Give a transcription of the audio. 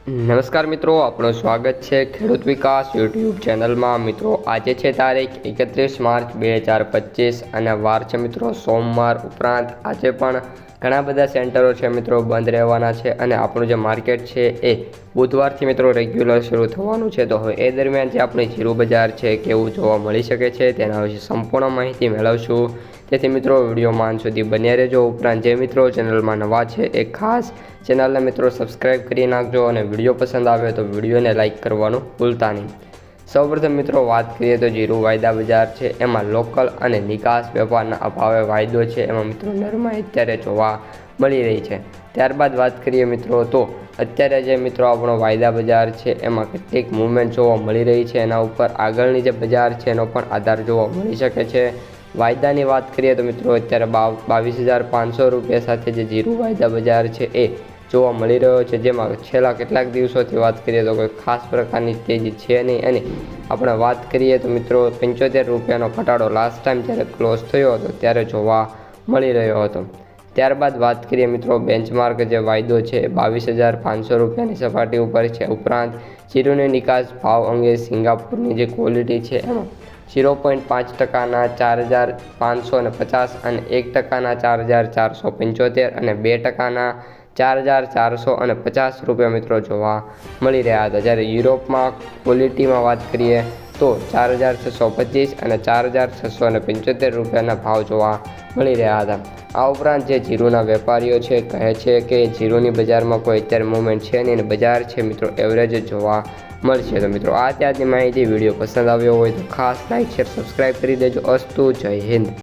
નમસ્કાર મિત્રો, આપણું સ્વાગત છે ખેડૂત વિકાસ યુટ્યુબ ચેનલમાં। મિત્રો આજે છે તારીખ 31 માર્ચ 2025 અને વાર છે મિત્રો સોમવાર। ઉપરાંત આજે પણ ઘણા બધા સેન્ટરો છે મિત્રો બંધ રહેવાના છે અને આપણું જે માર્કેટ છે એ બુધવારથી મિત્રો રેગ્યુલર શરૂ થવાનું છે। તો હવે એ દરમિયાન જે આપણી જીરું બજાર છે કેવું જોવા મળી શકે છે તેના વિશે સંપૂર્ણ માહિતી મેળવશું। તેથી મિત્રો વિડીયોમાં અંત સુધી બન્યા રહેજો। ઉપરાંત જે મિત્રો ચેનલમાં નવા છે એ ખાસ ચેનલને મિત્રો સબસ્ક્રાઈબ કરી નાખજો અને વિડીયો પસંદ આવે તો વિડીયોને લાઇક કરવાનું ભૂલતા નહીં। સૌપ્રથમ મિત્રો વાત કરીએ તો જીરું વાયદા બજાર છે એમાં લોકલ અને નિકાસ વેપારના અભાવે વાયદો છે એમાં મિત્રો નરમાઈ અત્યારે જોવા મળી રહી છે। ત્યારબાદ વાત કરીએ મિત્રો તો અત્યારે જે મિત્રો આપણો વાયદા બજાર છે એમાં કેટલીક મૂવમેન્ટ જોવા મળી રહી છે, એના ઉપર આગળની જે બજાર છે એનો પણ આધાર જોવા મળી શકે છે। વાયદાની વાત કરીએ તો મિત્રો અત્યારે 22,500 રૂપિયા સાથે જે જીરું વાયદા બજાર છે એ જોવા મળી રહ્યો છે, જેમાં છેલ્લા કેટલાક દિવસોથી વાત કરીએ તો કોઈ ખાસ પ્રકારની તેજી છે નહીં। અને આપણે વાત કરીએ તો મિત્રો 75 રૂપિયાનો ઘટાડો લાસ્ટ ટાઈમ જ્યારે ક્લોઝ થયો હતો ત્યારે જોવા મળી રહ્યો હતો। ત્યારબાદ વાત કરીએ મિત્રો બેન્ચમાર્ક જે વાયદો છે 22,500 રૂપિયાની સપાટી ઉપર છે। ઉપરાંત જીરુની નિકાસ ભાવ અંગે સિંગાપુરની જે ક્વોલિટી છે એમાં 0.5%ના 4,550 અને 1%ના 4,475 અને 2%ના 4,450 રૂપિયા મિત્રો જોવા મળી રહ્યા હતા। જ્યારે યુરોપમાં ક્વોલિટીમાં વાત કરીએ તો 4,625 અને 4,675 રૂપિયાના ભાવ જોવા મળી રહ્યા હતા। આ ઉપરાંત જે જીરુના વેપારીઓ છે કહે છે કે જીરુની બજારમાં કોઈ અત્યારે મૂવમેન્ટ છે નહીં અને બજાર છે મિત્રો એવરેજ જોવા મળશે। તો મિત્રો આ ત્યાંની માહિતી, વિડીયો પસંદ આવ્યો હોય તો ખાસ લાઇક શેર સબસ્ક્રાઈબ કરી દેજો। અસ્તુ, જય હિન્દ।